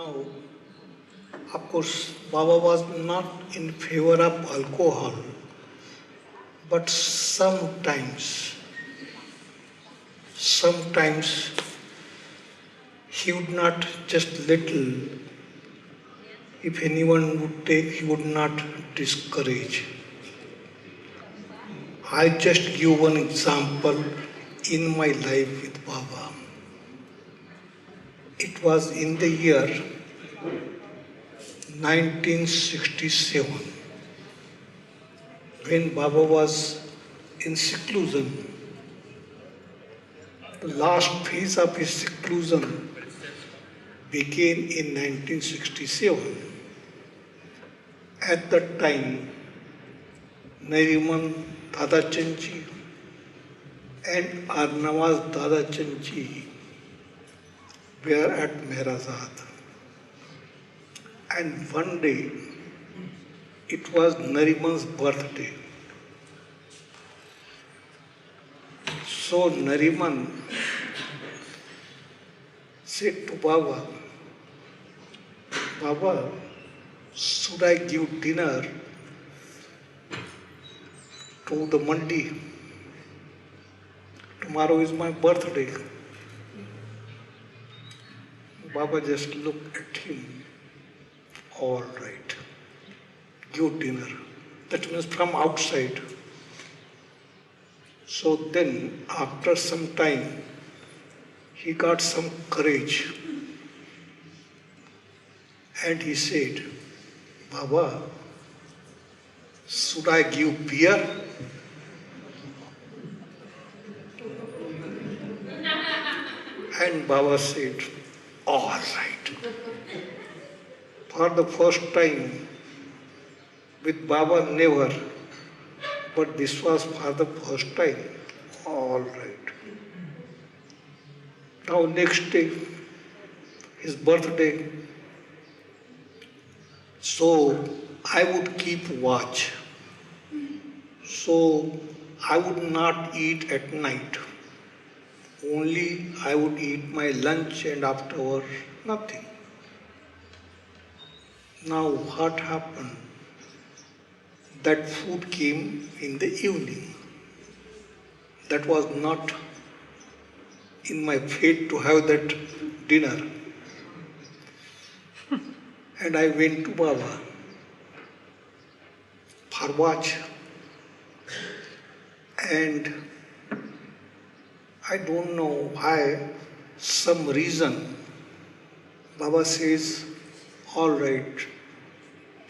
Now, of course, Baba was not in favor of alcohol, but sometimes he would not just little, if anyone would take, he would not discourage. I just give one example in my life with Baba. It was in the year 1967 when Baba was in seclusion. The last phase of his seclusion began in 1967. At that time, Nariman Dadachandji and Arnawaz Dadachandji were at Mehrazad. And one day, it was Nariman's birthday. So Nariman said to Baba, Baba, should I give dinner to the Mandi? Tomorrow is my birthday. Baba just looked at him. All right, give dinner. That means from outside. So then, after some time, he got some courage. And he said, Baba, should I give beer? And Baba said, all right. For the first time, with Baba never, but this was for the first time. All right. Now next day, his birthday. So I would keep watch. So I would not eat at night. Only I would eat my lunch and afterward nothing. Now what happened? That food came in the evening. That was not in my fate to have that dinner. And I went to Baba for watch. And I don't know why, some reason, Baba says, all right,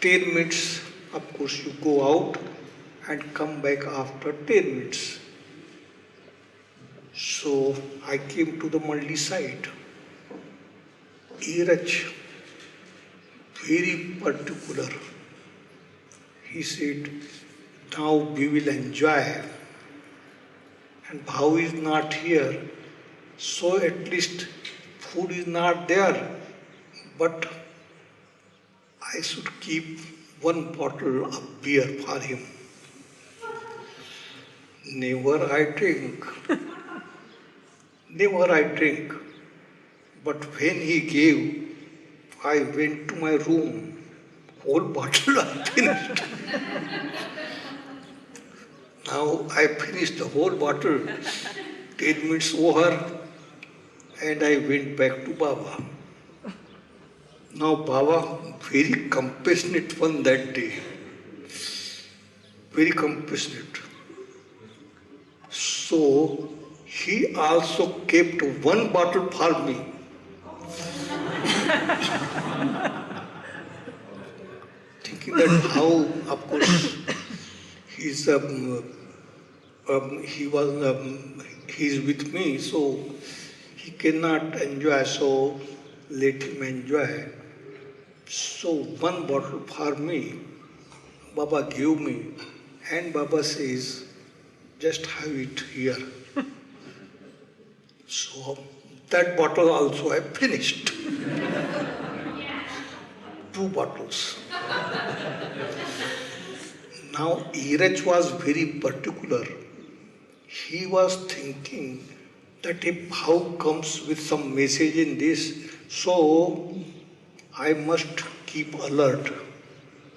10 minutes, of course you go out and come back after 10 minutes. So I came to the Maldi side. Iraj, very particular. He said, now we will enjoy. And Bhau is not here, so at least food is not there. But I should keep one bottle of beer for him. Never I drink. Never I drink. But when he gave, I went to my room. Whole bottle I finished. Now I finished the whole bottle. 10 minutes over, and I went back to Baba. Now Baba, very compassionate one that day. Very compassionate. So he also kept one bottle for me. Thinking that how, of course, he's with me, so he cannot enjoy, so let him enjoy. So one bottle for me, Baba gave me, and Baba says, just have it here. So that bottle also I finished. 2 bottles. Now Iraj was very particular. He was thinking that if Bhau comes with some message in this, so I must keep alert.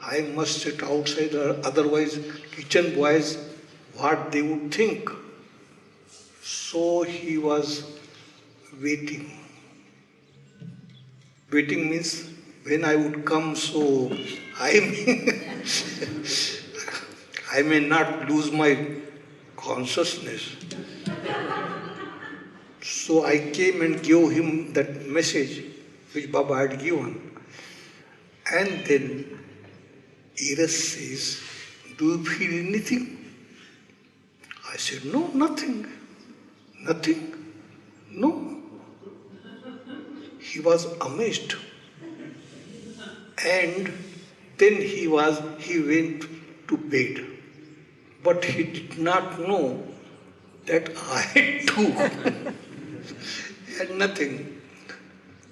I must sit outside, otherwise, kitchen boys, what they would think. So he was waiting. Waiting means when I would come, so I may, I may not lose my consciousness. So I came and gave him that message which Baba had given. And then Eras says, do you feel anything? I said, no, nothing. Nothing. No. He was amazed. And then he went to bed. But he did not know that I too had nothing.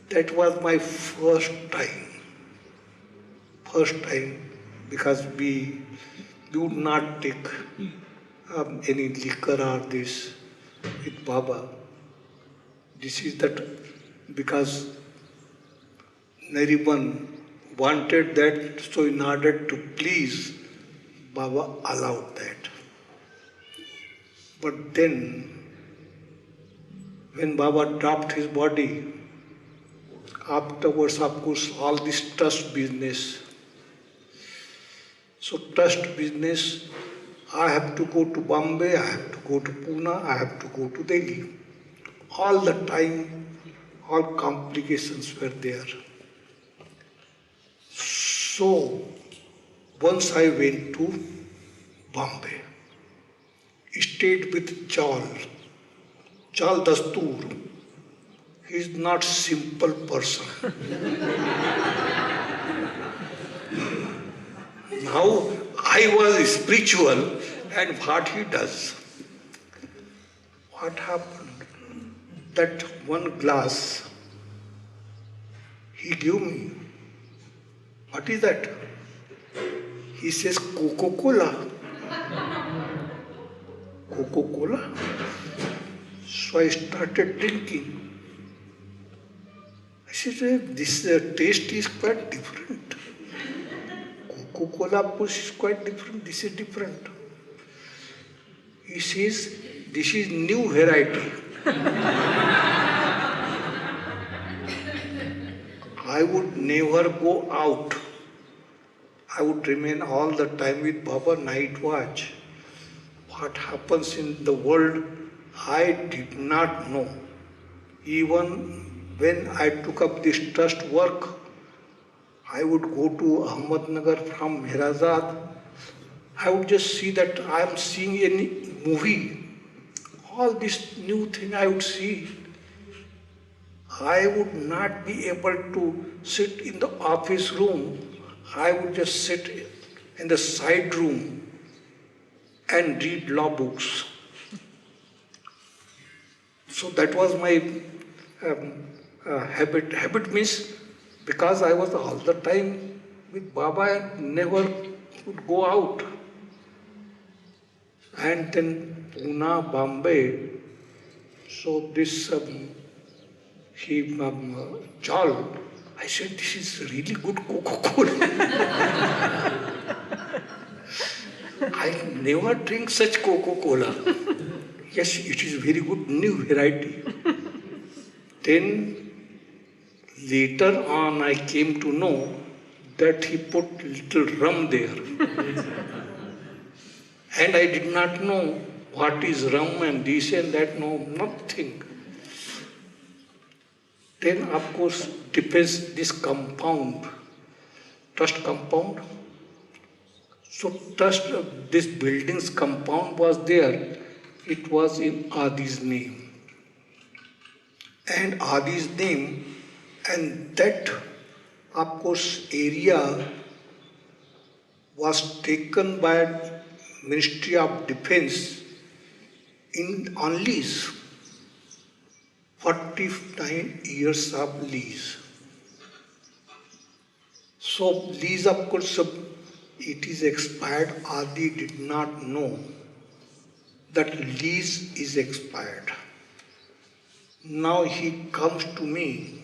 That was my first time. First time, because we would not take any liquor or this with Baba. This is that because Nariman wanted that, so in order to please, Baba allowed that. But then, when Baba dropped his body, afterwards, of course, all this trust business. So trust business, I have to go to Bombay, I have to go to Pune, I have to go to Delhi. All the time, all complications were there. So, once I went to Bombay, stayed with Chal Dastoor. He is not simple person. Now I was spiritual, and what he does? What happened? That one glass he gave me. What is that? He says Coca-Cola. Coca-Cola? So I started drinking. I said, this taste is quite different. Coca-Cola push is quite different, this is different. He says, this is new variety. I would never go out. I would remain all the time with Baba, night watch. What happens in the world, I did not know. Even when I took up this trust work, I would go to Ahmednagar from Mirazad. I would just see that I am seeing any movie. All this new thing I would see. I would not be able to sit in the office room. I would just sit in the side room and read law books. So that was my habit. Habit means because I was all the time with Baba, I never would go out. And then Pune, Bombay, so this Chal, I said, this is really good Coca-Cola. I never drink such Coca-Cola. Yes, it is very good, new variety. Then later on I came to know that he put little rum there. And I did not know what is rum and this and that, no, nothing. Then of course depends this compound, trust compound. So trust, this building's compound was there. It was in Adi's name. And Adi's name, and that of course area was taken by Ministry of Defense on lease. 49 years of lease. So lease of course it is expired. Adi did not know that lease is expired. Now he comes to me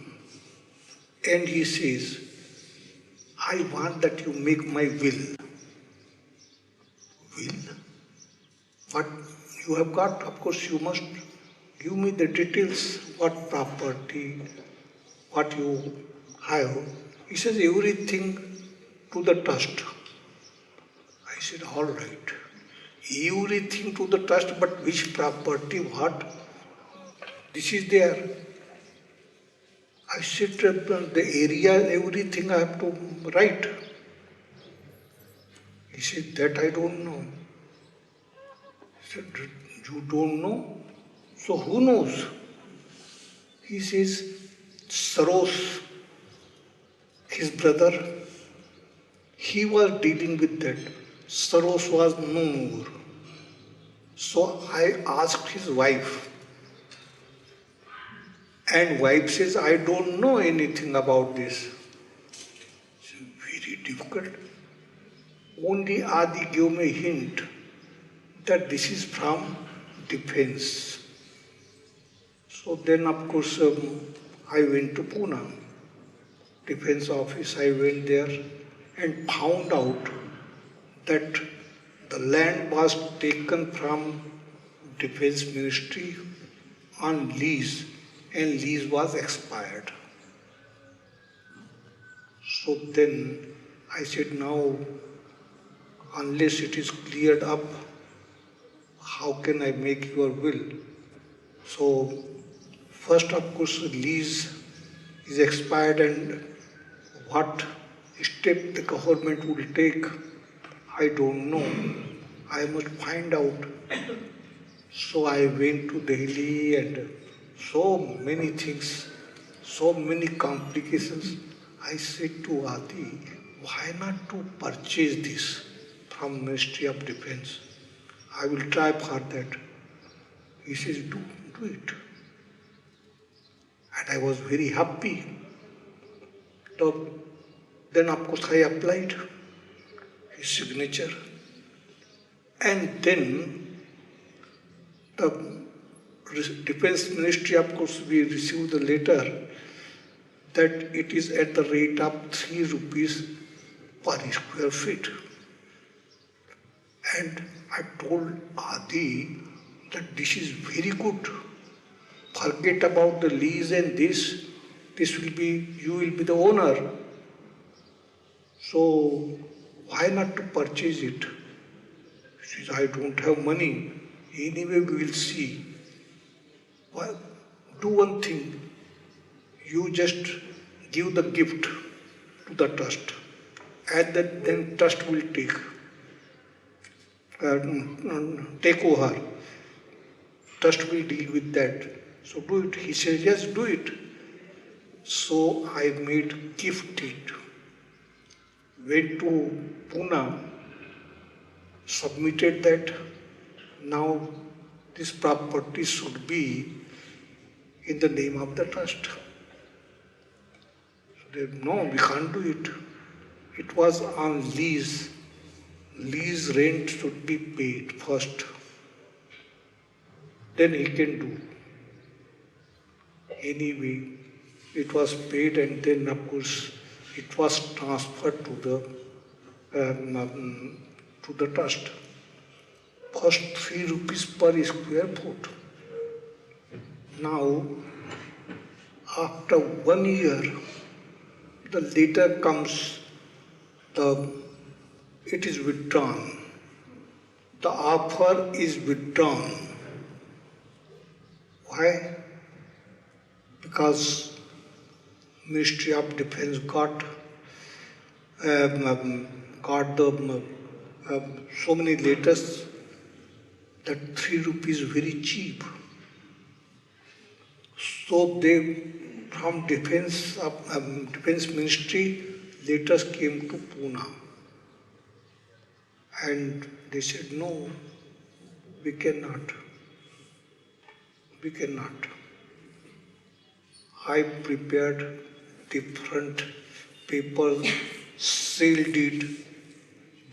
and he says, I want that you make my will. Will? What you have got, of course, you must give me the details, what property, what you have. He says, everything to the trust. I said, all right. Everything to the trust, but which property, what? This is there. I said, the area, everything I have to write. He said, that I don't know. I said, you don't know? So who knows? He says, Saros, his brother, he was dealing with that. Saros was no more. So I asked his wife, and wife says, I don't know anything about this. It's very difficult. Only Adi gave me a hint that this is from defense. So then, of course, I went to Pune, defense office. I went there and found out that the land was taken from defense ministry on lease, and lease was expired. So then I said, now, unless it is cleared up, how can I make your will? So, first, of course, lease is expired, and what step the government will take, I don't know. I must find out. So I went to Delhi, and so many things, so many complications. I said to Adi, why not to purchase this from Ministry of Defense? I will try for that. He says, do it. And I was very happy. So then, of course, I applied his signature. And then the Defense Ministry, of course, we received the letter that it is at the rate of 3 rupees per square feet. And I told Adi that this is very good. Forget about the lease and this will be, you will be the owner. So why not to purchase it? She says, I don't have money. Anyway, we will see. Well, do one thing. You just give the gift to the trust. And then trust will take over. Trust will deal with that. So do it. He says, yes, do it. So I made gift it. Went to Pune, submitted that. Now this property should be in the name of the trust. So they, no, we can't do it. It was on lease. Lease rent should be paid first. Then he can do. Anyway, it was paid, and then of course it was transferred to the trust. First 3 rupees per square foot. Now, after 1 year, the letter comes, it is withdrawn. The offer is withdrawn. Why? Because Ministry of Defense got so many letters that 3 rupees very cheap. So they, from Defense Ministry, letters came to Pune. And they said, no, we cannot. We cannot. I prepared different papers, sale deed,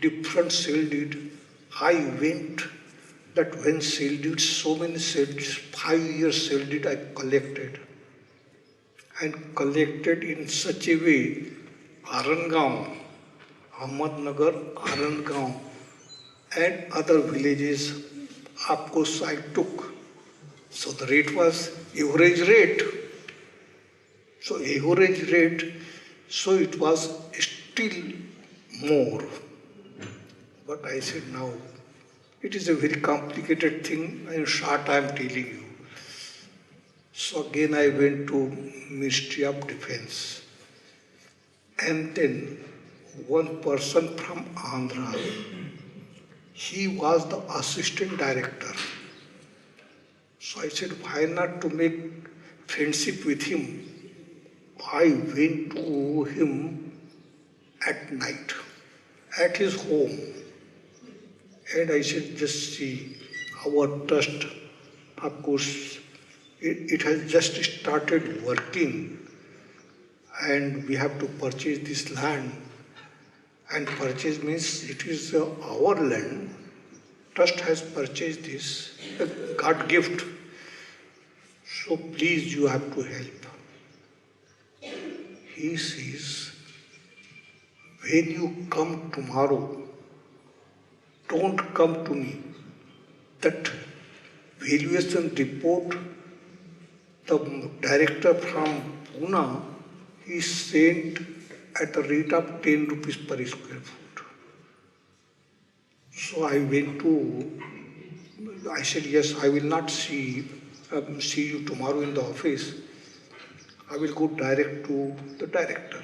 different sale deed. I went that when sale deeds, so many sale deeds, 5 years sale deed I collected. And collected in such a way, Arangaon, Ahmednagar, Arandgaon, and other villages. Of course, I took. So the rate was average rate. So average rate, so it was still more. But I said now, it is a very complicated thing. In short, I am telling you. So again, I went to Ministry of Defense, and then one person from Andhra, he was the assistant director. So I said, why not to make friendship with him? I went to him at night, at his home, and I said, just see our trust. Of course, it has just started working, and we have to purchase this land. And purchase means it is our land. Trust has purchased this, a God gift. So please, you have to help. He says, when you come tomorrow, don't come to me. That valuation report, the director from Pune, he sent at the rate of 10 rupees per square foot. So I went to, I said, yes, I will not see you tomorrow in the office. I will go direct to the director.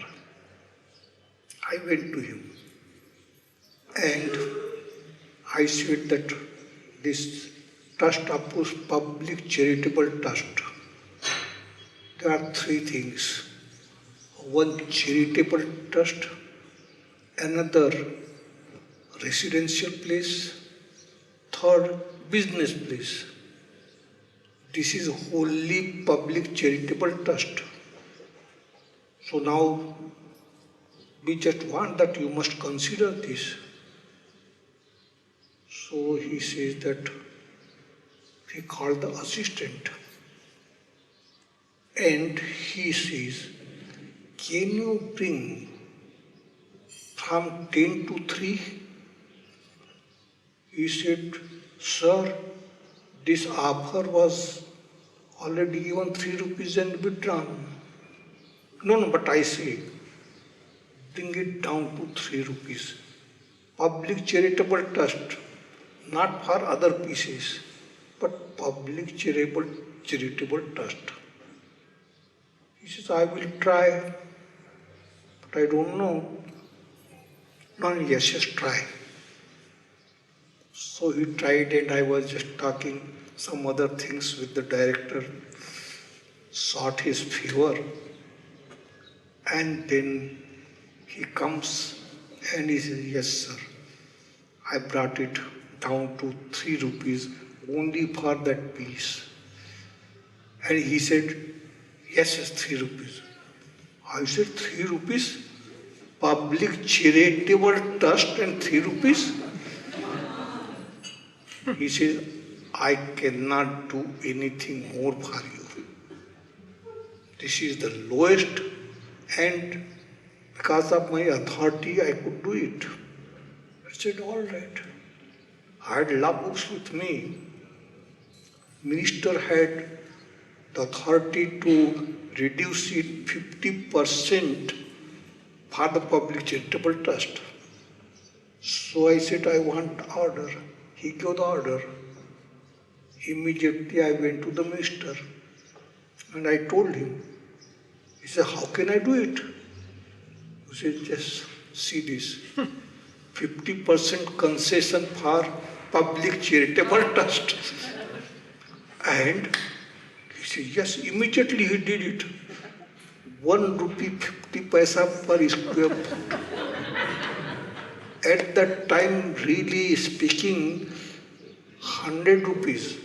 I went to him and I said that this trust, of course, public charitable trust, there are three things. One, charitable trust, another, residential place, third, business place. This is wholly public charitable trust. So now we just want that you must consider this. So he says that he called the assistant and he says, can you bring from 10 to 3? He said, sir, this offer was already given 3 rupees and withdrawn. No, but I say, bring it down to 3 rupees. Public charitable trust, not for other pieces, but public charitable trust. He says, I will try, but I don't know. No, yes, just try. So he tried and I was just talking some other things with the director, sought his favor, and then he comes and he says, yes, sir, I brought it down to 3 rupees only for that piece. And he said, yes, 3 rupees. I said, 3 rupees? Public charitable trust and 3 rupees? He says, I cannot do anything more for you. This is the lowest, and because of my authority, I could do it. I said, all right. I had law books with me. Minister had the authority to reduce it 50% for the public charitable trust. So I said, I want order. He gave the order. Immediately I went to the minister and I told him. He said, how can I do it? He said, just see this. 50% concession for public charitable trust. And he said, yes, immediately he did it. 1 rupee 50 paisa per square foot. At that time, really speaking, 100 rupees,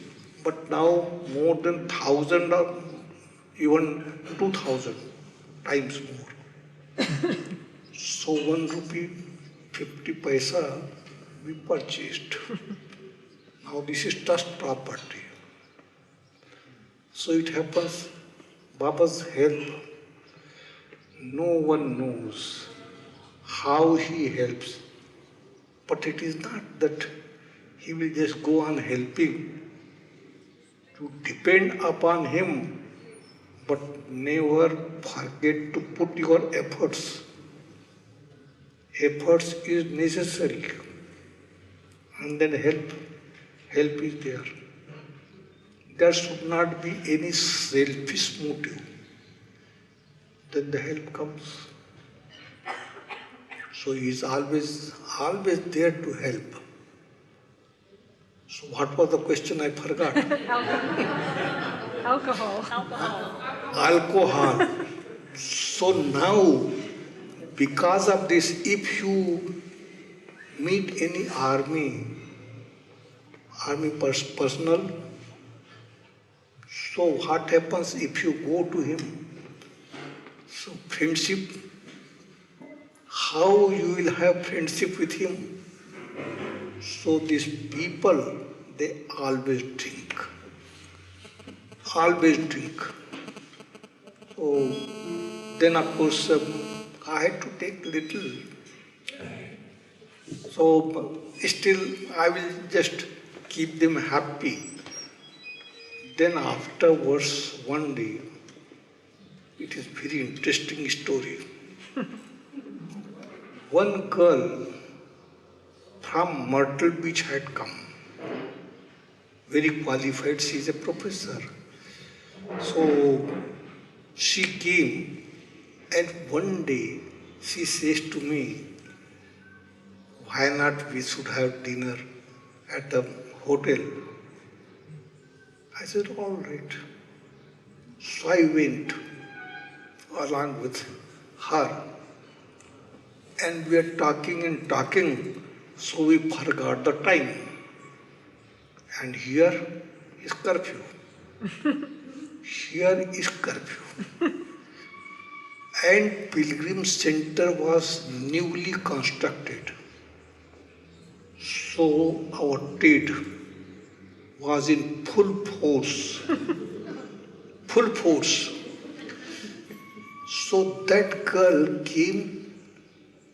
but now more than 1,000 or even 2,000 times more. So 1 rupee 50 paisa we purchased. Now this is trust property. So it happens, Baba's help, no one knows how he helps. But it is not that he will just go on helping. You depend upon him, but never forget to put your efforts. Efforts is necessary, and then help is there. There should not be any selfish motive. Then the help comes. So he is always there to help. So what was the question? I forgot. Alcohol. Alcohol. So now, because of this, if you meet any army personnel, so what happens if you go to him? So friendship, how you will have friendship with him? So these people, they always drink. Always drink. So then of course I had to take little. So still I will just keep them happy. Then afterwards one day, it is very interesting story. One girl from Myrtle Beach had come. Very qualified, she is a professor. So she came and one day she says to me, why not we should have dinner at the hotel? I said, all right. So I went along with her and we are talking and talking, so we forgot the time. And here is curfew. Here is curfew. And Pilgrim Center was newly constructed. So our trade was in full force. Full force. So that girl came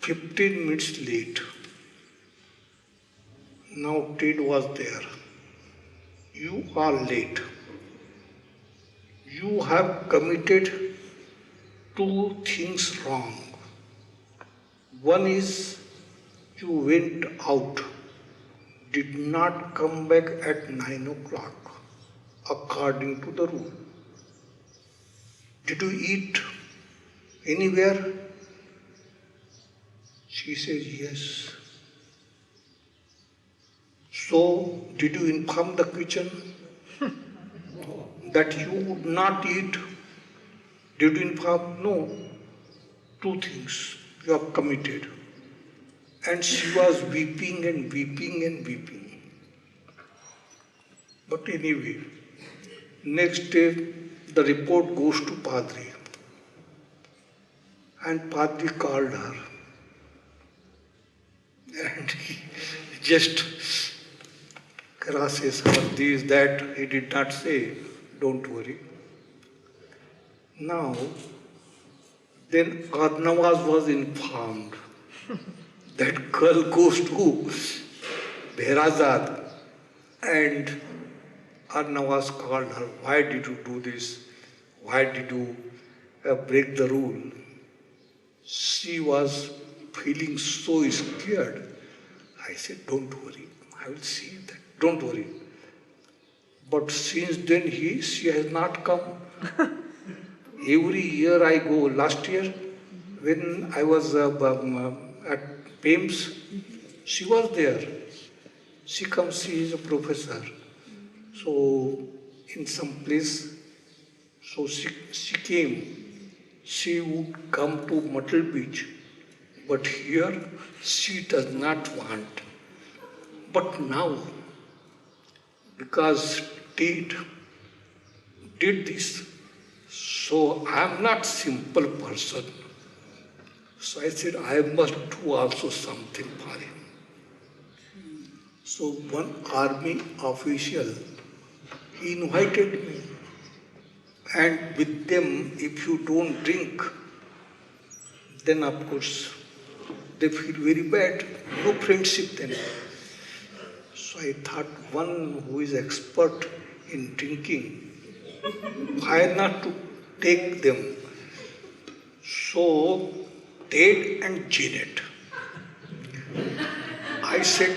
15 minutes late. Now trade was there. You are late. You have committed two things wrong. One is you went out, did not come back at 9 o'clock according to the rule. Did you eat anywhere? She says yes. So, did you inform the kitchen that you would not eat? Did you inform? No. Two things you have committed. And she was weeping and weeping and weeping. But anyway, next day the report goes to Padri. And Padri called her. And he just crosses her, this, that, he did not say, don't worry. Now, then Arnavaz was informed. That girl goes to Bherazad and Arnavaz called her, why did you do this? Why did you break the rule? She was feeling so scared. I said, don't worry, I will see that. Don't worry. But since then she has not come. Every year I go. Last year when I was at PAMS, she was there. She comes, she is a professor. So in some place, so she came. She would come to Myrtle Beach. But here she does not want. But now, because Tate did this, so I am not simple person. So I said, I must do also something for him. So one army official, he invited me. And with them, if you don't drink, then of course, they feel very bad. No friendship then. So I thought one who is expert in drinking, why not to take them? So Ted and Janet, I said,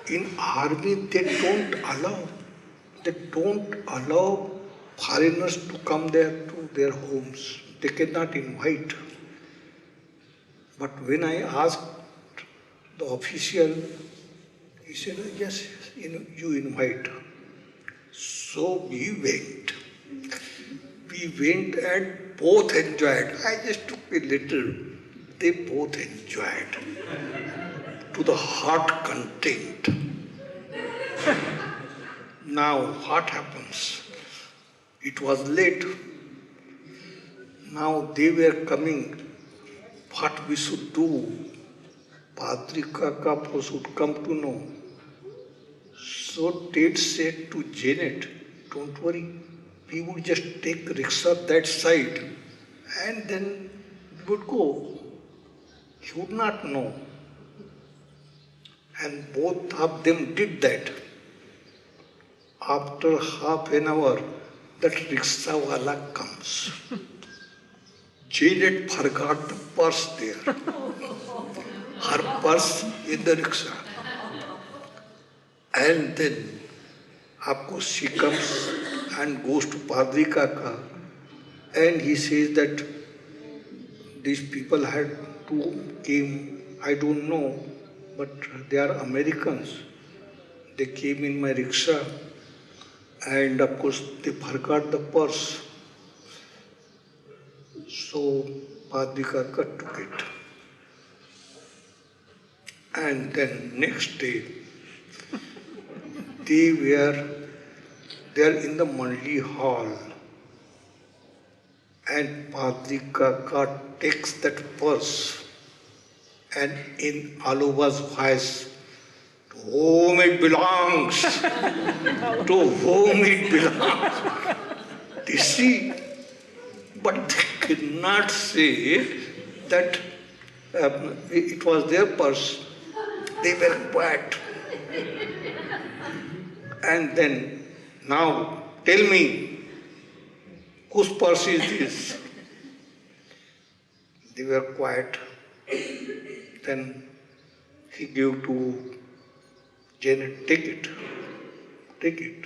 in army they don't allow foreigners to come there to their homes. They cannot invite. But when I asked the official, he said, yes, you invite. So we went. We went and both enjoyed. I just took a little. They both enjoyed to the heart content. Now what happens? It was late. Now they were coming. What we should do? Padri Kaka should come to know. So Ted said to Janet, don't worry, we would just take rickshaw that side and then we would go. He would not know. And both of them did that. After half an hour, that rickshawala comes. Janet forgot the purse there. Her purse in the rickshaw. And then, of course, she comes and goes to Padri Kaka and he says that these people had came, I don't know, but they are Americans. They came in my rickshaw and of course they forgot the purse. So Padri Kaka took it. And then next day, they were there in the Mandli hall and Padri Kaka takes that purse and in Aloba's voice, to whom it belongs, to whom it belongs. You see, but they cannot say that it was their purse. They were quiet. And then, now, tell me, whose purse is this? They were quiet. Then he gave to Janet, take it, take it.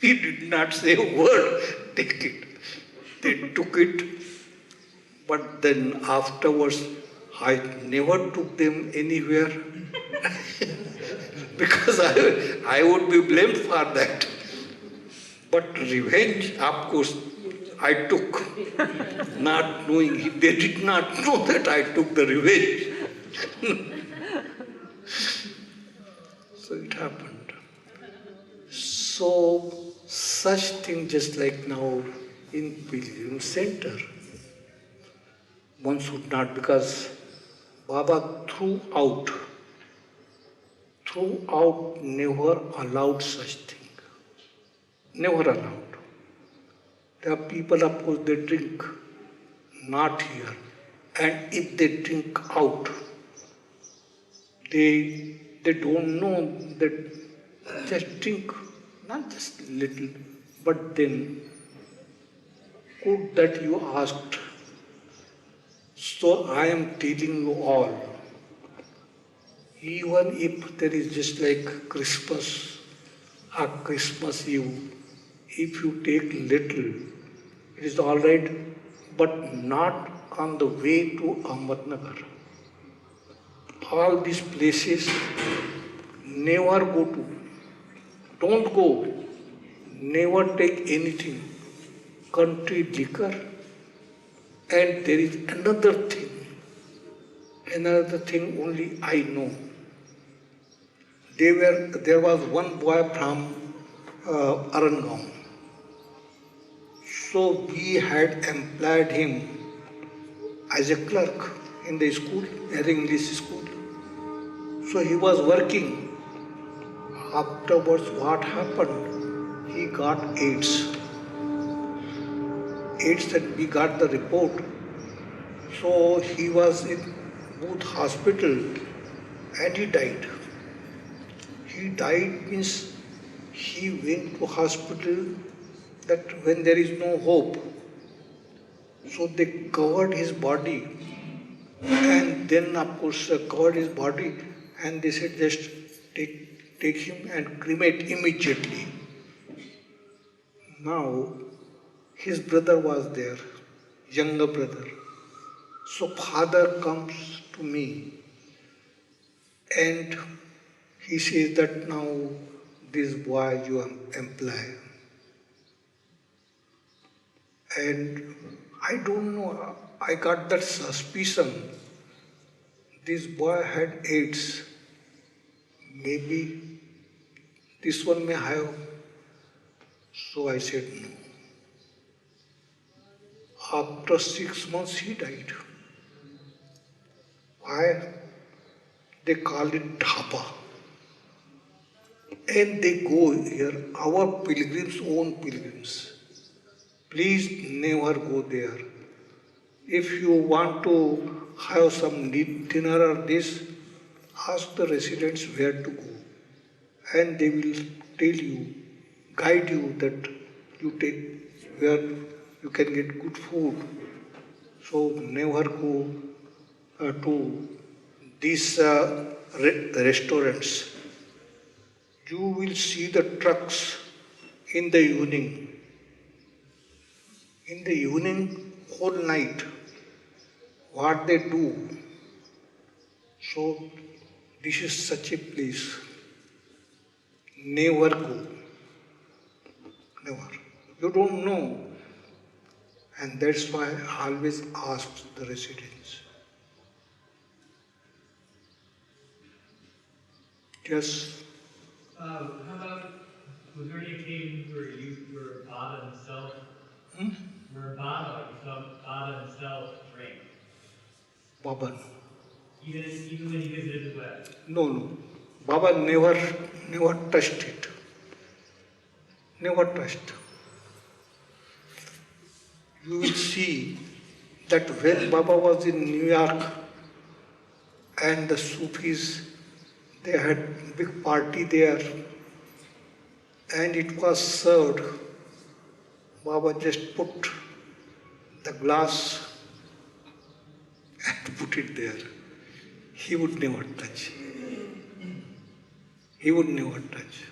He did not say a word, take it. They took it, but then afterwards, I never took them anywhere because I would be blamed for that. But revenge, of course, I took, not knowing, they did not know that I took the revenge. So it happened. So, such thing just like now in Pilgrim Center. One should not, because Baba throughout never allowed such thing. Never allowed. There are people, of course, they drink, not here. And if they drink out, they don't know that just drink, not just little, but then good that you asked. So I am telling you all, even if there is just like Christmas or Christmas Eve, if you take little, it is all right, but not on the way to Ahmednagar. All these places, never go to. Don't go. Never take anything. Country liquor. And there is another thing only I know. There was one boy from Arangaon. So we had employed him as a clerk in the school, an English school. So he was working. Afterwards, what happened? He got AIDS. AIDS, and we got the report. So he was in Booth hospital and he died. He died means he went to hospital that when there is no hope. So they covered his body and then of course covered his body and they said just take him and cremate immediately. Now his brother was there, younger brother. So father comes to me and he says that now this boy you employ. And I don't know, I got that suspicion. This boy had AIDS. Maybe this one may have. So I said no. After 6 months he died. Why? They call it dhapa. And they go here, our pilgrims, own pilgrims. Please never go there. If you want to have some dinner or this, ask the residents where to go. And they will tell you, guide you that you take where you can get good food. So never go to these restaurants. You will see the trucks in the evening. In the evening, whole night, what they do. So this is such a place. Never go. Never. You don't know. And that's why I always ask the residents. Yes. How about, was there any occasions where Baba himself, where Baba himself drank? Baba. Even when he visited the West? No. Baba never touched it. Never touched. You will see that when Baba was in New York and the Sufis, they had big party there and it was served. Baba just put the glass and put it there. He would never touch. He would never touch.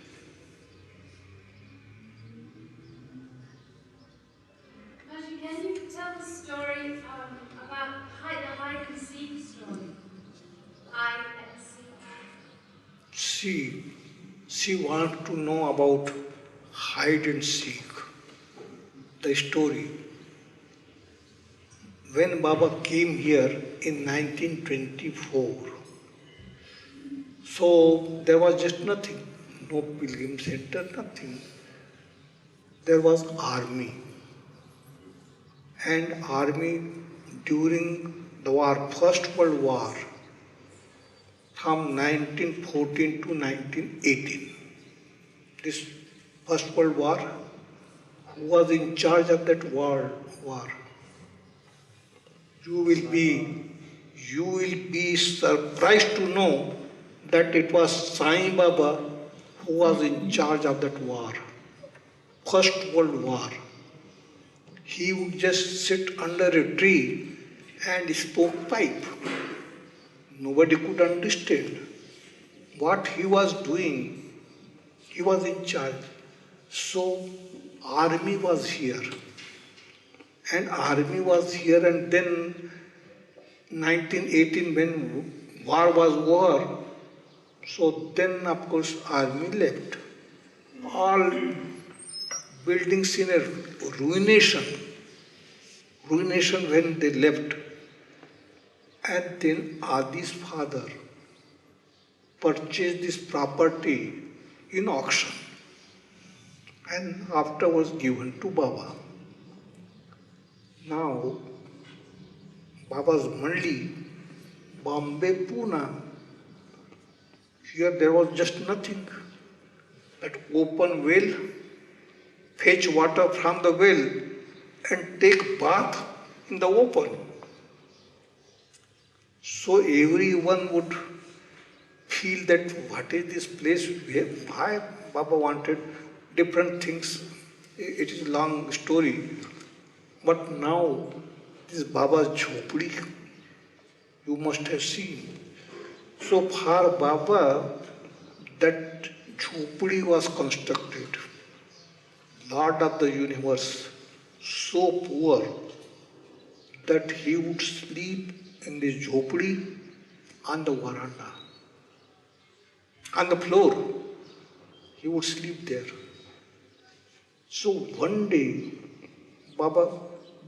Maji, can you tell the story about the hide and seek story? Hide and seek. She wants to know about hide and seek, the story. When Baba came here in 1924, so there was just nothing, no pilgrim center, nothing. There was army. And army during the war, First World War, from 1914 to 1918. This First World War, who was in charge of that war? You will be surprised to know that it was Sai Baba who was in charge of that war, First World War. He would just sit under a tree and spoke pipe. Nobody could understand what he was doing. He was in charge. So army was here. And then 1918 when war was over, so then of course army left. All buildings in a ruination when they left. And then Adi's father purchased this property in auction and afterwards given to Baba. Now, Baba's Mandi, Bombay, Pune, here there was just nothing. That open well, fetch water from the well and take bath in the open. So everyone would feel that what is this place? Why Baba wanted different things. It is a long story. But now this Baba's Jhopdi, you must have seen. So for Baba, that Jhopdi was constructed. Lord of the universe, so poor that he would sleep in this Jhopdi on the veranda, on the floor. He would sleep there. So one day, Baba,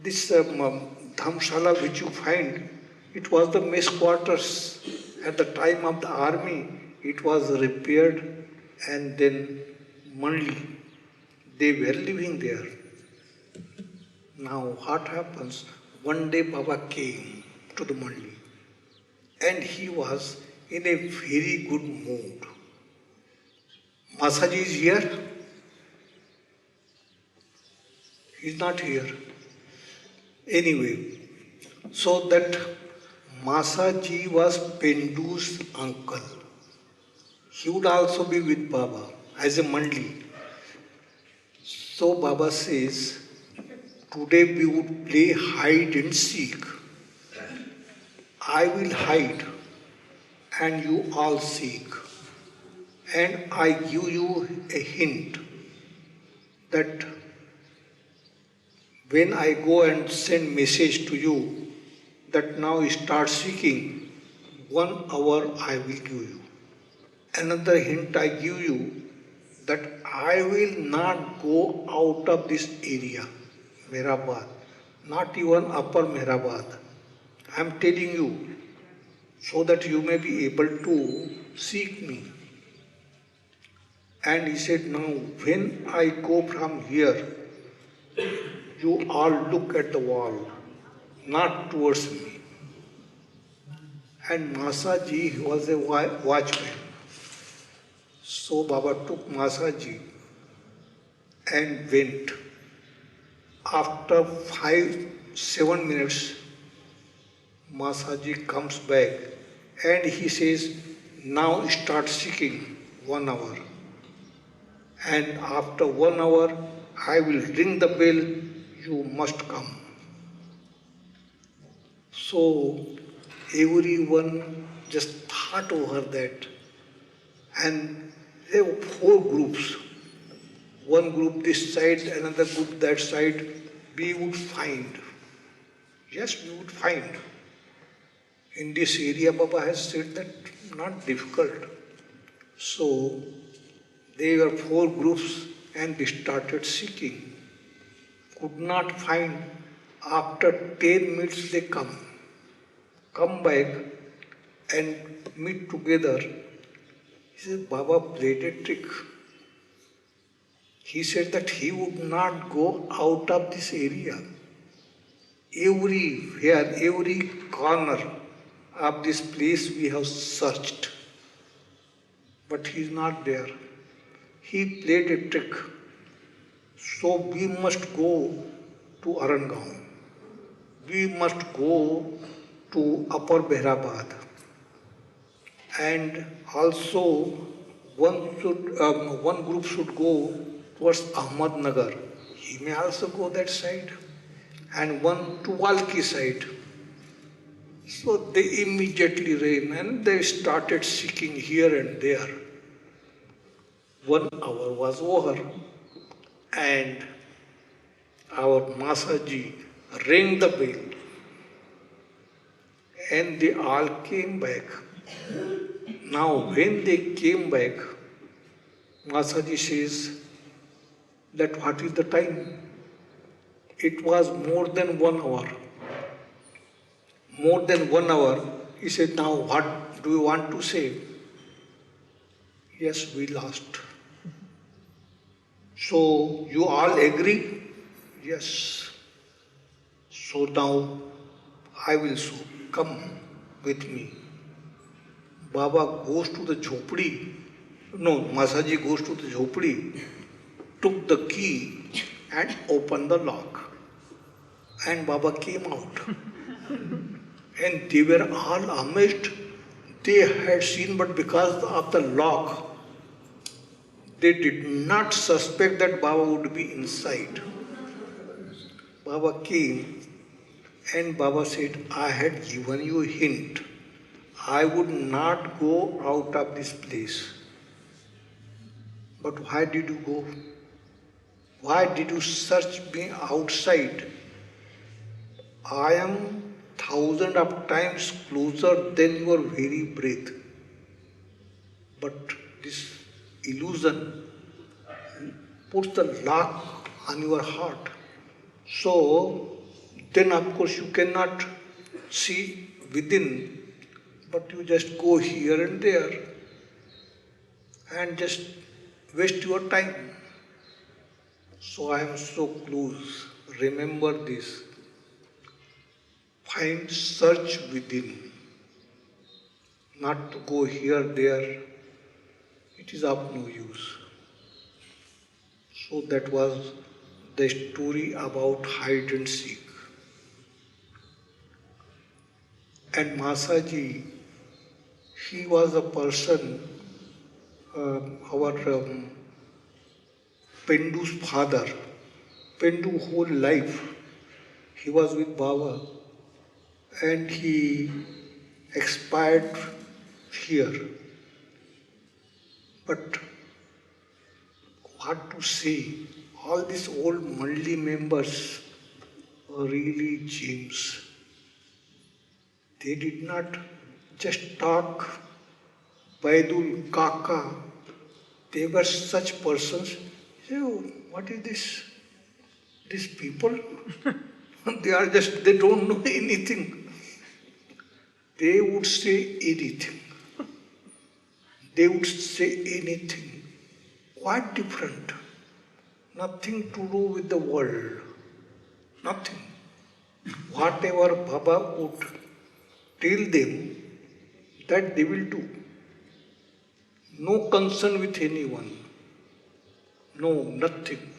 this Dhamshala which you find, it was the mess quarters. At the time of the army, it was repaired and then Manli, they were living there. Now what happens? One day Baba came to the Manli and he was in a very good mood. Masaji is here. He is not here. Anyway, so that Masaji was Pendu's uncle. He would also be with Baba as a Mandli. So Baba says, today we would play hide and seek. I will hide and you all seek. And I give you a hint that when I go and send message to you that now start seeking, 1 hour I will give you. Another hint I give you that I will not go out of this area, Mehrabad, not even upper Mehrabad. I am telling you so that you may be able to seek me. And he said, now when I go from here, you all look at the wall, not towards me. And Masaji was a watchman. So Baba took Masaji and went. After 5-7 minutes, Masaji comes back and he says, now start seeking 1 hour. And after 1 hour, I will ring the bell, you must come. So everyone just thought over that. And there were 4 groups. One group this side, another group that side. We would find. Yes, we would find. In this area, Baba has said that not difficult. So there were 4 groups and they started seeking. Could not find. After 10 minutes they come back and meet together. He said, Baba played a trick. He said that he would not go out of this area. Everywhere, every corner of this place we have searched. But he is not there. He played a trick. So we must go to Arangaon. We must go to Upper Mehrabad. And also one group should go towards Ahmednagar. He may also go that side. And one to Walki side. So they immediately ran and they started seeking here and there. 1 hour was over and our Masaji rang the bell and they all came back. Now when they came back, Masaji says that what is the time? It was more than 1 hour. More than 1 hour. He said, now what do you want to say? Yes, we lost. So you all agree? Yes. So now I will show. Come with me. Baba goes to the Jhopdi. No, Masaji goes to the Jhopdi, took the key and opened the lock. And Baba came out. And they were all amazed. They had seen, but because of the lock, they did not suspect that Baba would be inside. Baba came and Baba said, I had given you a hint. I would not go out of this place. But why did you go? Why did you search me outside? I am thousand of times closer than your very breath. But this illusion puts the lock on your heart. So then of course you cannot see within, but you just go here and there and just waste your time. So I am so close. Remember this. Find, search within. Not to go here, there. It is of no use. So that was the story about hide and seek. And Masaji, he was a person, our Pendu's father. Pendu whole life, he was with Baba and he expired here. But what to say, all these old Malli members were really gems. They did not just talk Baidul, Kaka. They were such persons. Say, oh, what is this? These people? They don't know anything. They would say anything. They would say anything. Quite different. Nothing to do with the world. Nothing. Whatever Baba would tell them, that they will do. No concern with anyone. No, nothing.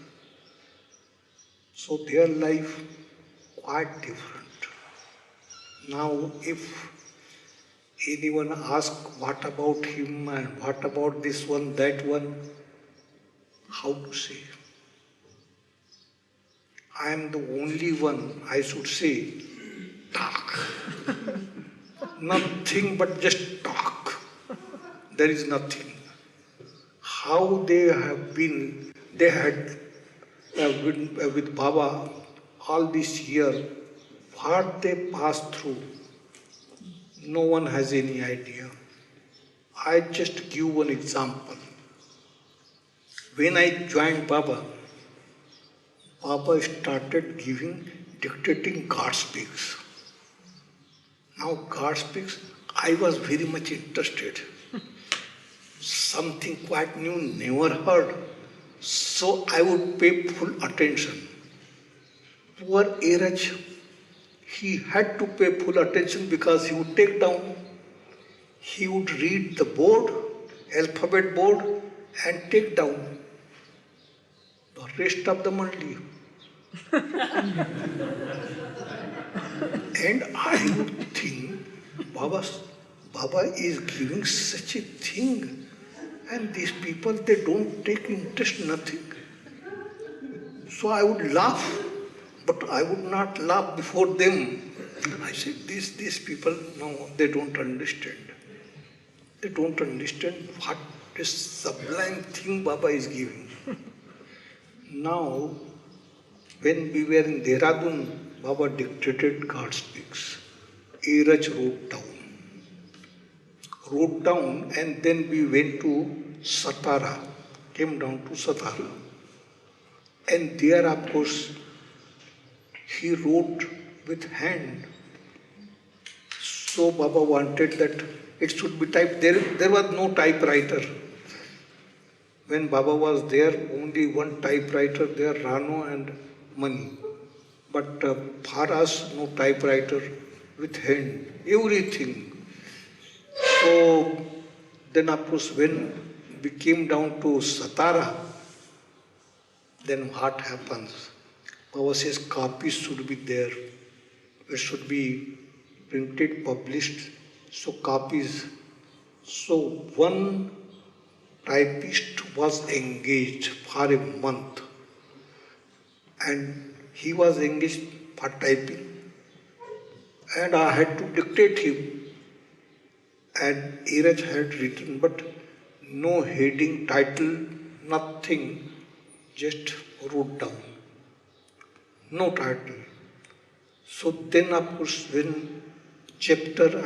So their life quite different. Now if anyone asks what about him and what about this one, that one, how to say? I am the only one, I should say, talk. Nothing but just talk. There is nothing. How they had been with Baba all this year, what they passed through, no one has any idea. I just give one example. When I joined Baba, Baba started dictating God speaks. Now God speaks, I was very much interested. Something quite new, never heard. So I would pay full attention. Poor Eraj, he had to pay full attention because he would take down, he would read the board, alphabet board, and take down the rest of the Mandi. And I would think, Baba is giving such a thing. And these people, they don't take interest, nothing. So I would laugh, but I would not laugh before them. I said, these people, no, they don't understand. They don't understand what a sublime thing Baba is giving. Now, when we were in Dehradun, Baba dictated God speaks. Eraj wrote down, and then we went to Satara, came down to Satara. And there, of course, he wrote with hand. So Baba wanted that it should be typed. There was no typewriter. When Baba was there, only one typewriter there, Rano and Mani. But for us, no typewriter, with hand, everything. So then of course when we came down to Satara, then what happens? Baba says copies should be there. It should be printed, published, so copies. So one typist was engaged for a month, and he was engaged for typing, and I had to dictate him, and Iraj had written, but no heading, title, nothing, just wrote down, no title. So then, of course, when chapter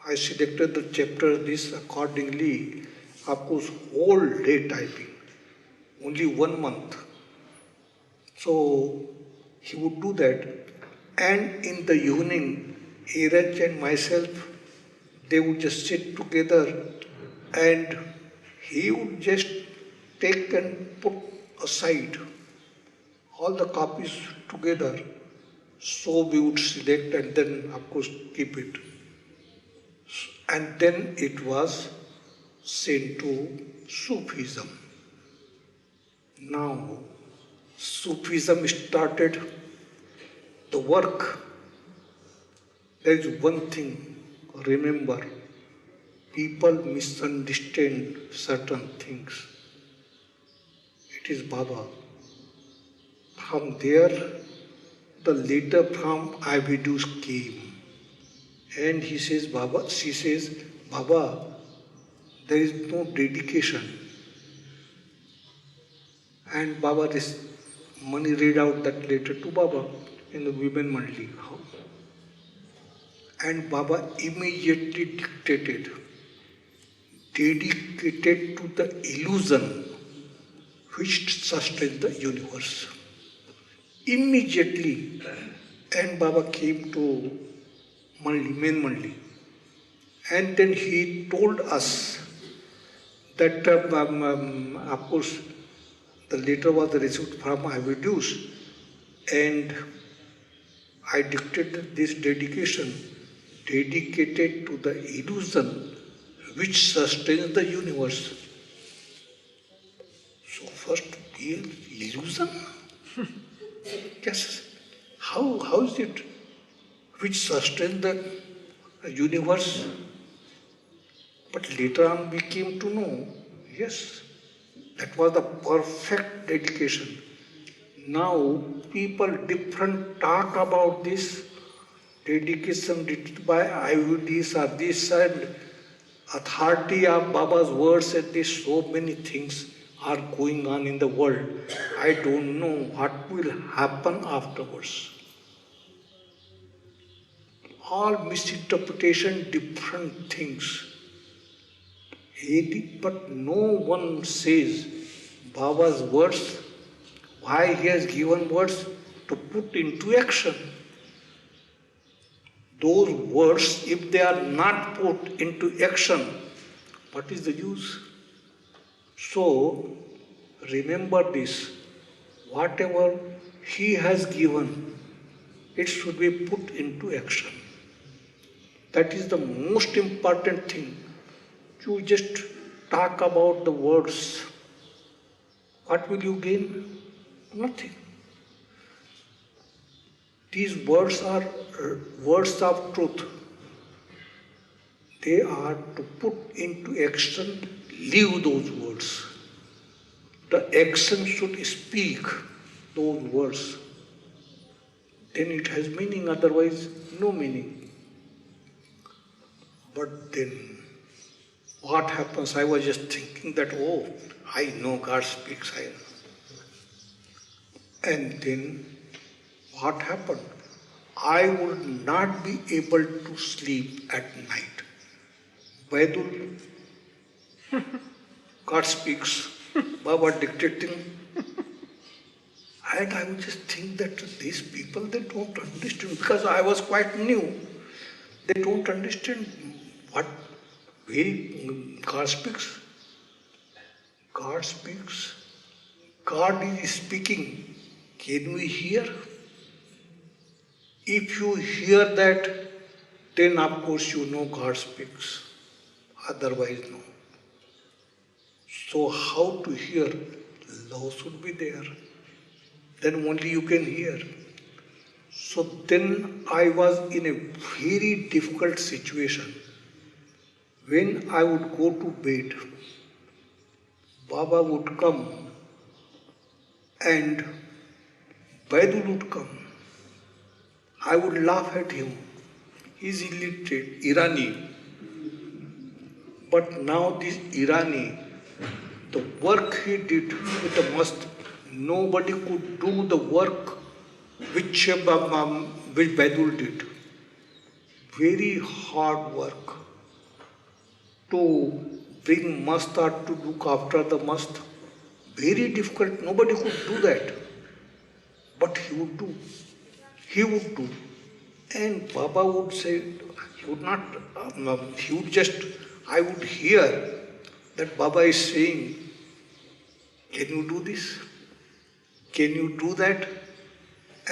I selected the chapter this accordingly, of course, whole day typing, only 1 month. So he would do that, and in the evening, Iraj and myself, they would just sit together, and he would just take and put aside all the copies together. So we would select and then, of course, keep it. And then it was sent to Sufism. Now, Sufism started the work. There is one thing, remember, people misunderstand certain things. It is Baba. From there, the letter from Avidus came. And he says, Baba, she says, Baba, there is no dedication. And Baba, this Mani read out that letter to Baba in the women Mandali. And Baba immediately dictated, dedicated to the illusion which sustains the universe. Immediately, and Baba came to Mandali, main Mandali. And then he told us that, of course, the letter was received from Avidus, and I dictated this dedication, dedicated to the illusion which sustains the universe. So first, illusion? Yes. How is it which sustains the universe? But later on we came to know, yes, that was the perfect dedication. Now people different talk about this dedication by IUDs or this and authority of Baba's words and this, so many things are going on in the world. I don't know what will happen afterwards. All misinterpretation, different things. But no one says Baba's words, why he has given words to put into action. Those words, if they are not put into action, what is the use? So, remember this, whatever he has given, it should be put into action. That is the most important thing. You just talk about the words. What will you gain? Nothing. These words are words of truth. They are to put into action, live those words. The action should speak those words. Then it has meaning, otherwise no meaning. But then what happens? I was just thinking that, oh, I know God speaks, I know. And then what happened? I would not be able to sleep at night. Vaidul, God speaks, Baba dictating. And I would just think that these people, they don't understand, because I was quite new. They don't understand what way God speaks. God speaks. God is speaking. Can we hear? If you hear that, then of course you know God speaks. Otherwise, no. So how to hear? Law should be there. Then only you can hear. So then I was in a very difficult situation. When I would go to bed, Baba would come and Baidul would come. I would laugh at him. He's illiterate, Irani. But now this Irani, the work he did with the mast, nobody could do the work which Baidul did. Very hard work to bring mustard to look after the must. Very difficult, nobody could do that. But he would do. He would do. And Baba would say, he would not, he would just, I would hear that Baba is saying, can you do this? Can you do that?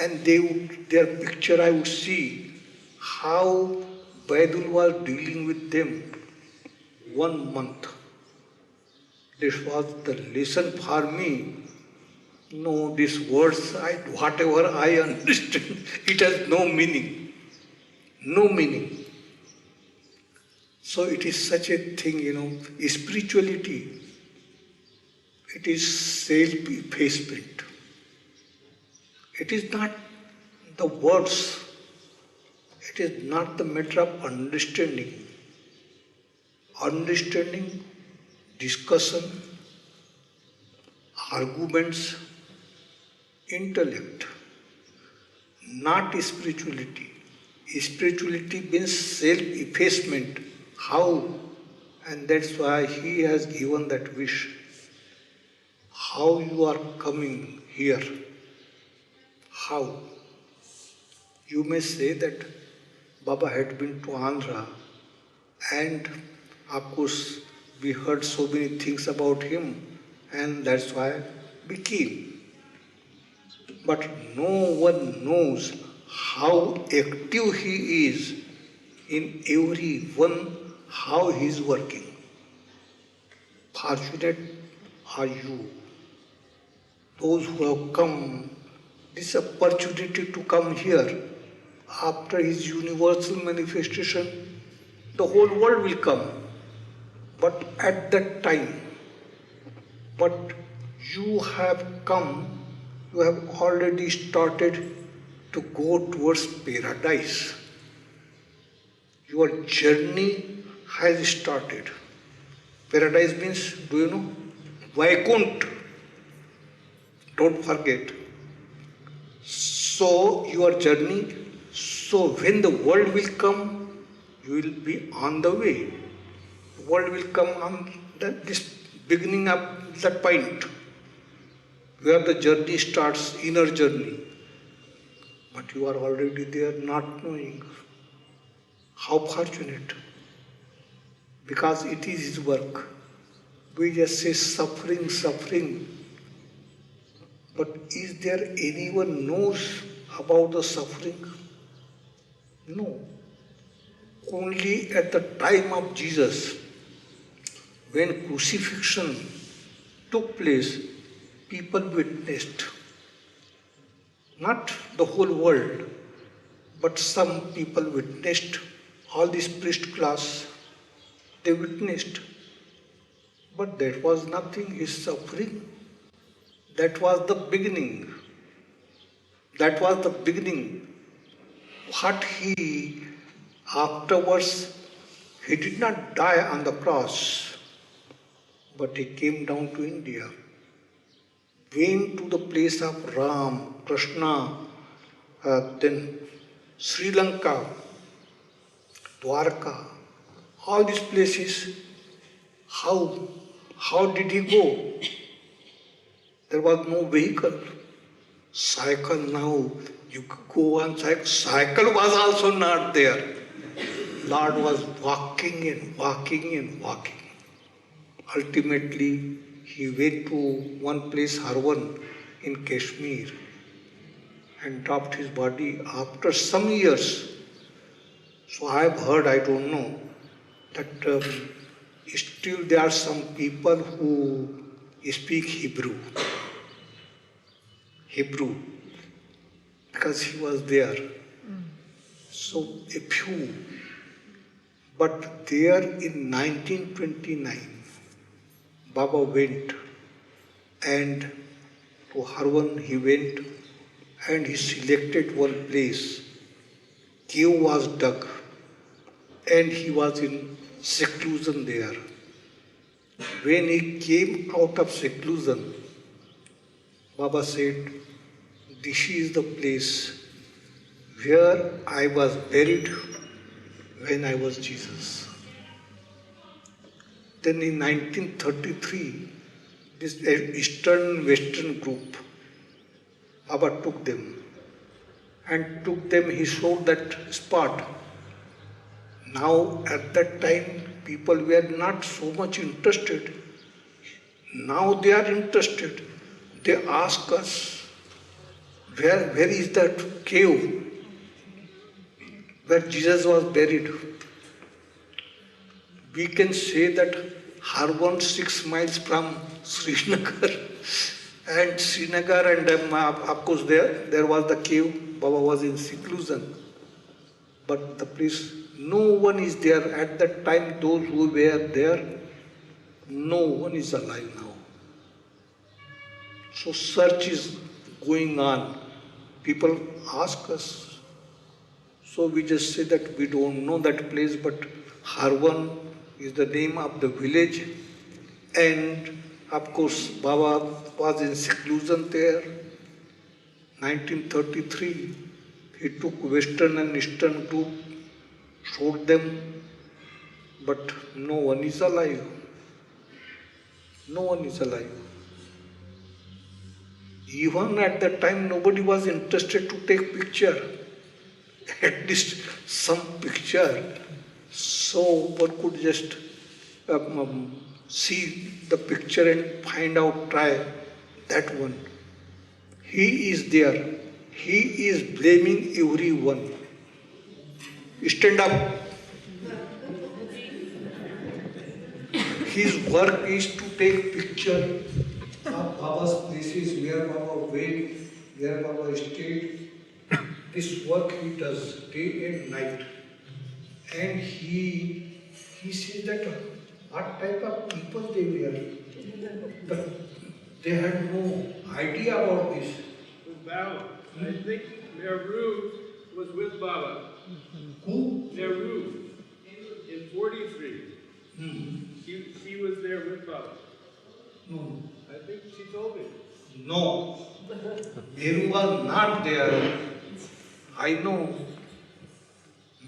And they would, their picture I would see how Baidul was dealing with them 1 month. This was the lesson for me. No, these words, whatever I understand, it has no meaning. No meaning. So it is such a thing, spirituality. It is self-effacement. It is not the words. It is not the matter of understanding. Understanding, discussion, arguments, intellect, not spirituality. Spirituality means self-effacement. How? And that's why he has given that wish. How you are coming here? How? You may say that Baba had been to Andhra, and of course we heard so many things about him, and that's why we came. But no one knows how active he is in every one, how he is working. Fortunate are you, those who have come, this opportunity to come here. After his universal manifestation, the whole world will come. But at that time, but you have come, you have already started to go towards paradise. Your journey has started. Paradise means, do you know? Vaikunt. Don't forget. So, your journey, so when the world will come, you will be on the way. The world will come on this beginning of that point where the journey starts, inner journey. But you are already there not knowing. How fortunate. Because it is his work. We just say suffering, suffering. But is there anyone knows about the suffering? No. Only at the time of Jesus, when crucifixion took place, people witnessed. Not the whole world, but some people witnessed. All this priest class, they witnessed. But that was nothing, his suffering. That was the beginning. That was the beginning. What he, afterwards, he did not die on the cross, but he came down to India, went to the place of Ram, Krishna, then Sri Lanka, Dwarka, all these places. How did he go? There was no vehicle. Cycle now, you could go on cycle. Cycle was also not there. Lord was walking and walking and walking. Ultimately, he went to one place, Harwan, in Kashmir, and dropped his body after some years. So I have heard, I don't know, that still there are some people who speak Hebrew. because he was there. So a few. But there in 1929, Baba went and to Harvan he went and he selected one place. Cave was dug and he was in seclusion there. When he came out of seclusion, Baba said, "This is the place where I was buried when I was Jesus." Then in 1933, this Eastern Western group, Baba took them and he showed that spot. Now at that time people were not so much interested. Now they are interested. They ask us, where is that cave where Jesus was buried? We can say that Harvan 6 miles from Srinagar and Srinagar and of course there was the cave, Baba was in seclusion. But the place, no one is there. At that time those who were there, no one is alive now. So search is going on. People ask us. So we just say that we don't know that place, but Harvan is the name of the village. And of course, Baba was in seclusion there. 1933, he took Western and Eastern group, showed them, but no one is alive. No one is alive. Even at that time, nobody was interested to take picture. At least some picture. So one could just see the picture and find out, try that one. He is there. He is blaming everyone. Stand up. His work is to take picture of Baba's places, where Baba went, where Baba stayed. This work he does day and night. And he says that what type of people they were. But they had no idea about this. Baba, I think Nehru was with Baba. Who? Nehru, in 43. She was there with Baba. No. I think she told me. No. Nehru was not there. I know.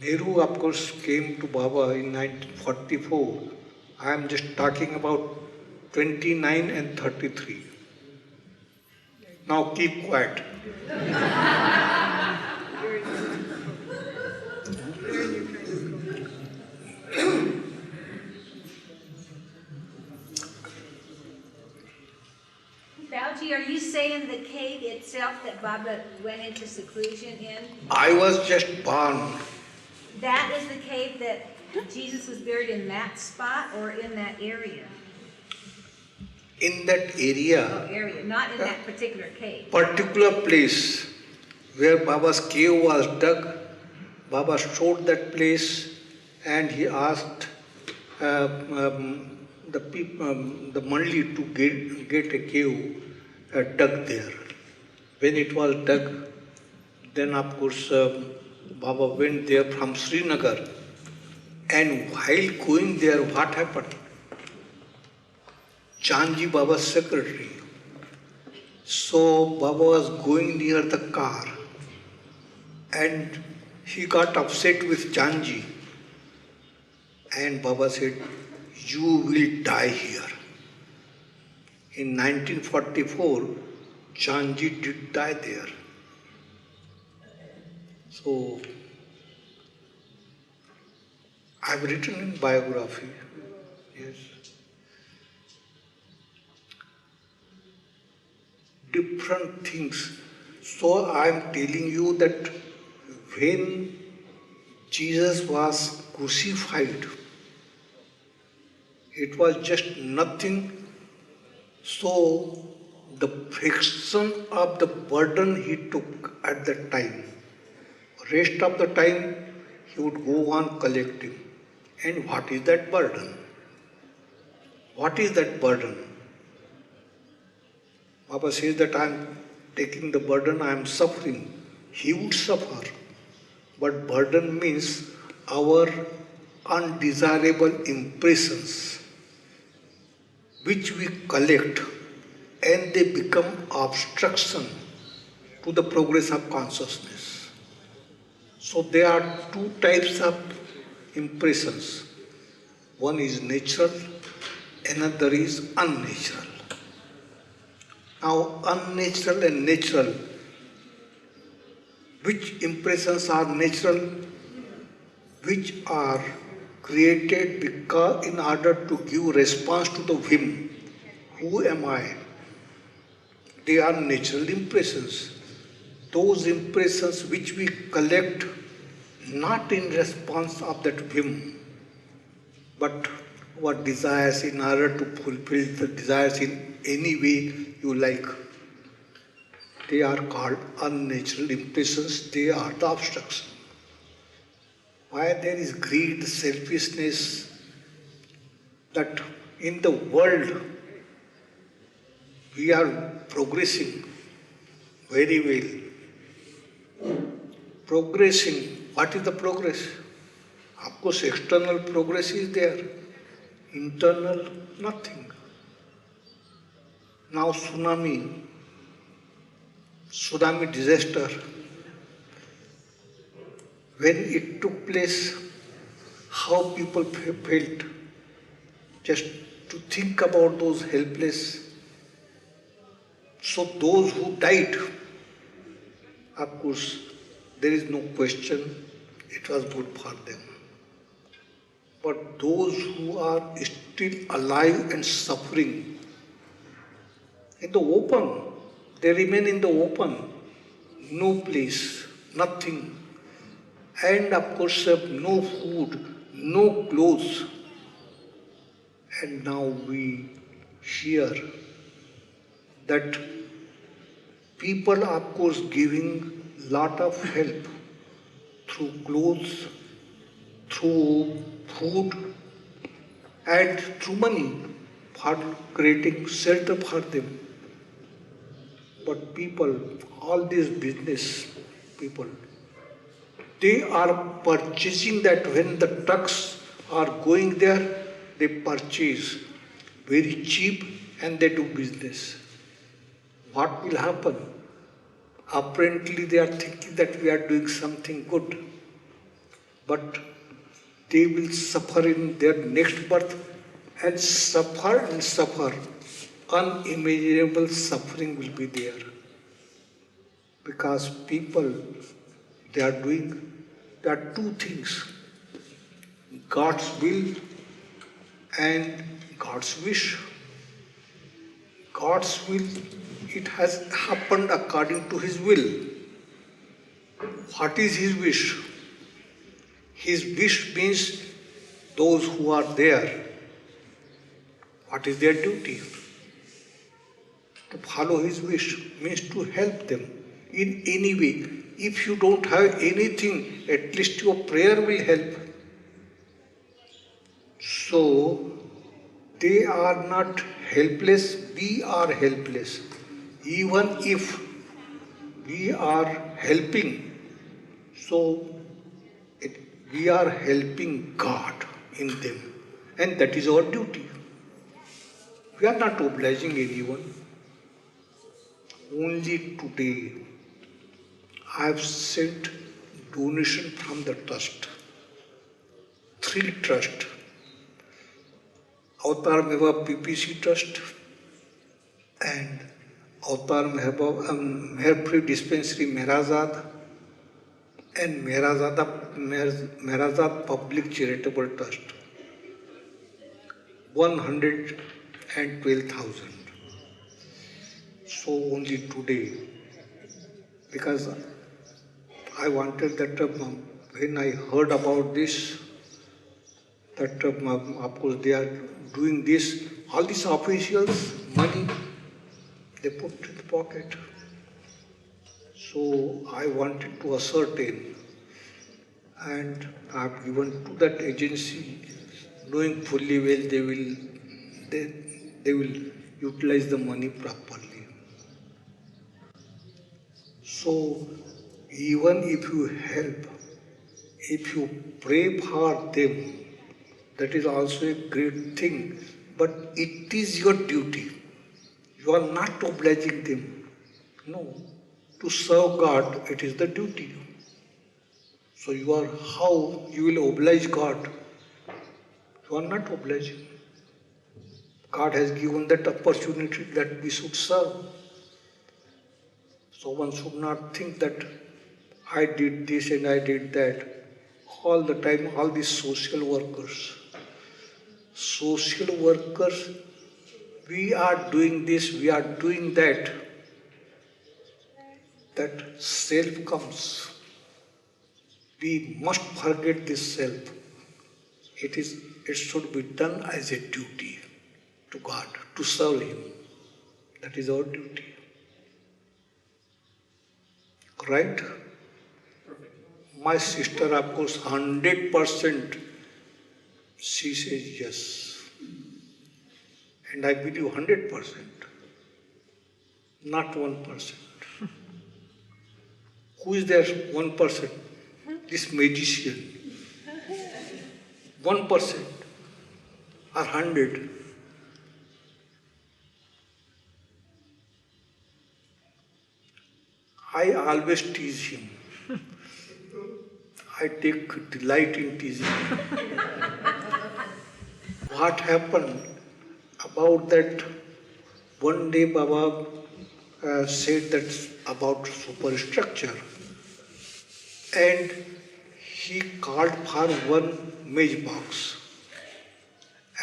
Nehru, of course, came to Baba in 1944. I am just talking about 29 and 33. Now keep quiet. Bauji, are you saying the cave itself that Baba went into seclusion in? I was just born. That is the cave that Jesus was buried in that spot or in that area? In that area, Area, not in that particular cave. particular place where Baba's cave was dug, Baba showed that place and he asked the Mandli to get a cave dug there. When it was dug, then of course Baba went there from Srinagar, and while going there, what happened? Chanji Baba's secretary. So Baba was going near the car and he got upset with Chanji, and Baba said, "You will die here." In 1944, Chanji did die there. So I've written in biography, yes. Different things. So I am telling you that when Jesus was crucified, it was just nothing. So the fraction of the burden he took at that time. Rest of the time he would go on collecting. And what is that burden? What is that burden? Baba says that I am taking the burden, I am suffering. He would suffer. But burden means our undesirable impressions which we collect and they become obstruction to the progress of consciousness. So there are two types of impressions. One is natural, another is unnatural. Now, unnatural and natural, which impressions are natural, which are created because in order to give response to the whim, who am I? They are natural impressions. Those impressions which we collect not in response of that whim, but our desires in order to fulfill the desires in any way you like. They are called unnatural impressions, they are the obstruction. Why there is greed, selfishness, that in the world we are progressing very well. Progressing, what is the progress? Of course, external progress is there, internal nothing. Now tsunami disaster, when it took place, how people felt, just to think about those helpless. So those who died, of course, there is no question, it was good for them. But those who are still alive and suffering, in the open, they remain in the open, no place, nothing. And of course, no food, no clothes. And now we hear that people are of course giving lot of help through clothes, through food and through money for creating shelter for them. But people, all these business people, they are purchasing that when the trucks are going there, they purchase very cheap and they do business. What will happen? Apparently they are thinking that we are doing something good, but they will suffer in their next birth and suffer. Unimaginable suffering will be there. Because people, there are two things, God's will and God's wish. God's will, it has happened according to His will. What is His wish? His wish means those who are there. What is their duty? To follow His wish means to help them in any way. If you don't have anything, at least your prayer will help. So, they are not helpless, we are helpless. Even if we are helping, so we are helping God in them. And that is our duty. We are not obliging anyone. Only today, I have sent donation from the trust. 3 trusts. Avatar Meva PPC Trust and Avatar Meher Free Dispensary Meherazad and Meherazad Public Charitable Trust. 112,000. So only today, because I wanted that when I heard about this, that of course they are doing this, all these officials, money, they put in the pocket. So I wanted to ascertain, and I have given to that agency, knowing fully well they will utilize the money properly. So even if you help, if you pray for them, that is also a great thing. But it is your duty. You are not obliging them. No. To serve God, it is the duty. So how you will oblige God? You are not obliging. God has given that opportunity that we should serve. So one should not think that I did this and I did that. All the time, all these social workers, we are doing this, we are doing that. That self comes. We must forget this self. It should be done as a duty to God, to serve Him. That is our duty. Right? My sister, of course, 100%, she says yes. And I believe 100%, not 1%. Who is there 1%? This magician. 1% or 100. I always tease him. I take delight in teasing him. What happened about that? One day Baba said that about superstructure, and he called for one maize box.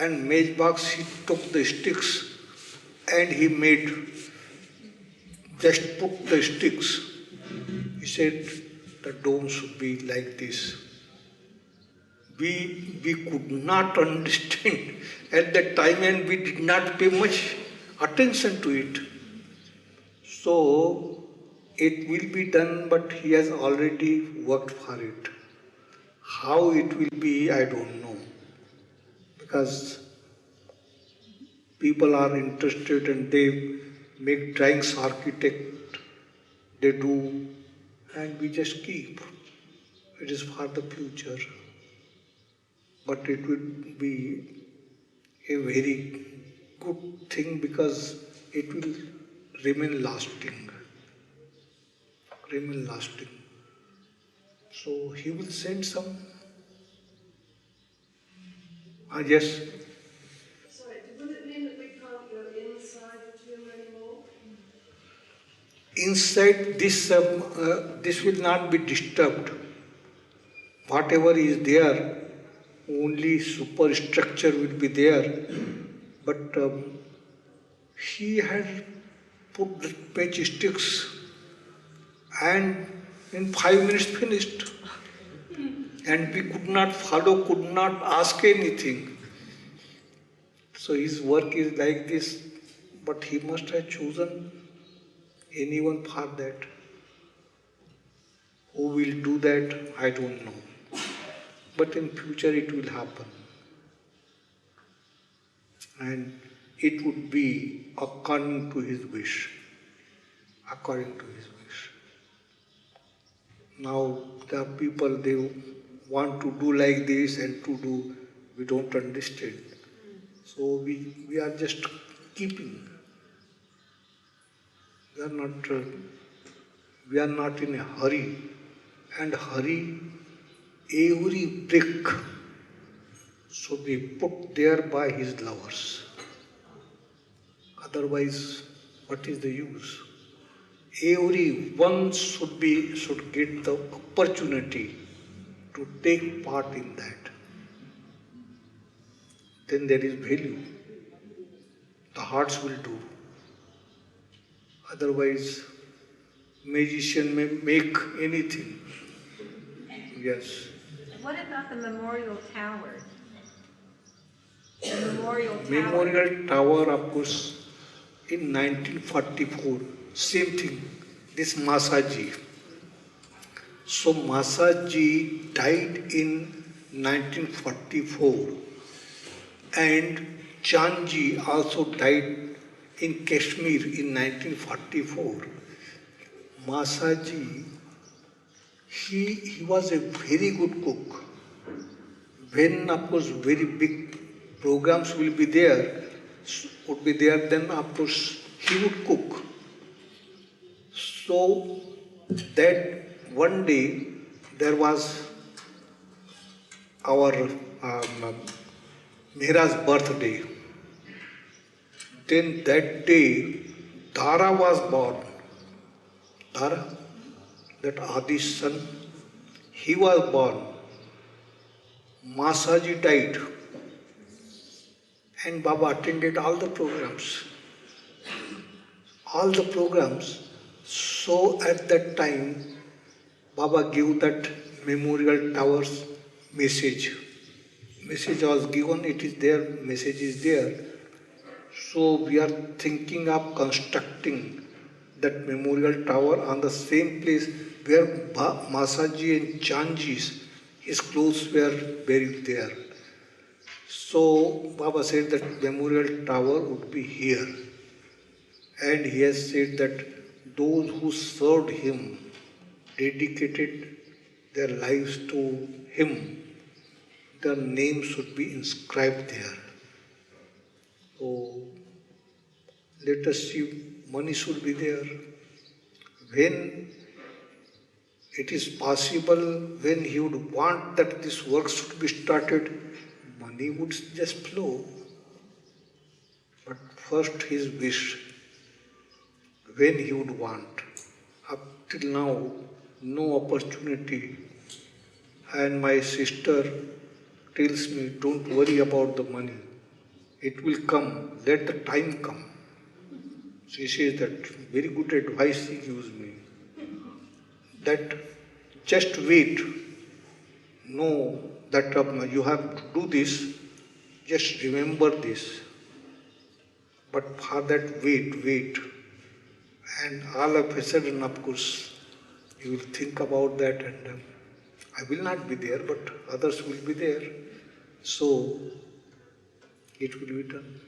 And maize box, he took the sticks and he just put the sticks. He said the dome should be like this. We could not understand at that time, and we did not pay much attention to it. So it will be done, but he has already worked for it. How it will be, I don't know. Because people are interested and they make drawings, architect, they do, and we just keep. It is for the future. But it would be a very good thing because it will remain lasting. Remain lasting. So he will send some. Yes. Sorry, would it mean that we can't go inside the tomb anymore? Inside this will not be disturbed. Whatever is there, only superstructure will be there. But he had put the matchsticks and in 5 minutes finished. And we could not follow, could not ask anything. So his work is like this, but he must have chosen anyone for that. Who will do that, I don't know. But in future it will happen. And it would be according to his wish. According to his wish. Now the people, they want to do like this and to do, we don't understand. So we are just keeping. We are not in a hurry. And hurry, every brick should be put there by his lovers. Otherwise, what is the use? Everyone should get the opportunity to take part in that. Then there is value. The hearts will do. Otherwise, magician may make anything. Yes. What about the memorial tower? The memorial tower. Memorial tower, of course, in 1944, same thing, this Masaji. So Masaji died in 1944 and Chanji also died in Kashmir in 1944. Masaji, he was a very good cook. When of course very big programs will be there, then of course he would cook. So that one day there was our Mihra's birthday. Then that day Dara was born. Dara, that Adi's son, he was born. Masaji died and Baba attended all the programs. All the programs. So at that time, Baba gave that memorial towers message. Message was given, it is there, message is there. So we are thinking of constructing that memorial tower on the same place where Masaji and Chanji's, his clothes were buried there. So Baba said that memorial tower would be here. And he has said that those who served him, dedicated their lives to him, their names should be inscribed there. So let us see, money should be there. When it is possible, when he would want that this work should be started, money would just flow. But first his wish, when he would want. Up till now, no opportunity. And my sister tells me, don't worry about the money. It will come, let the time come. She says that very good advice he gives me. That just wait. Know that you have to do this, just remember this. But for that wait. And all of a sudden, of course, you will think about that and I will not be there, but others will be there. So, it will be done.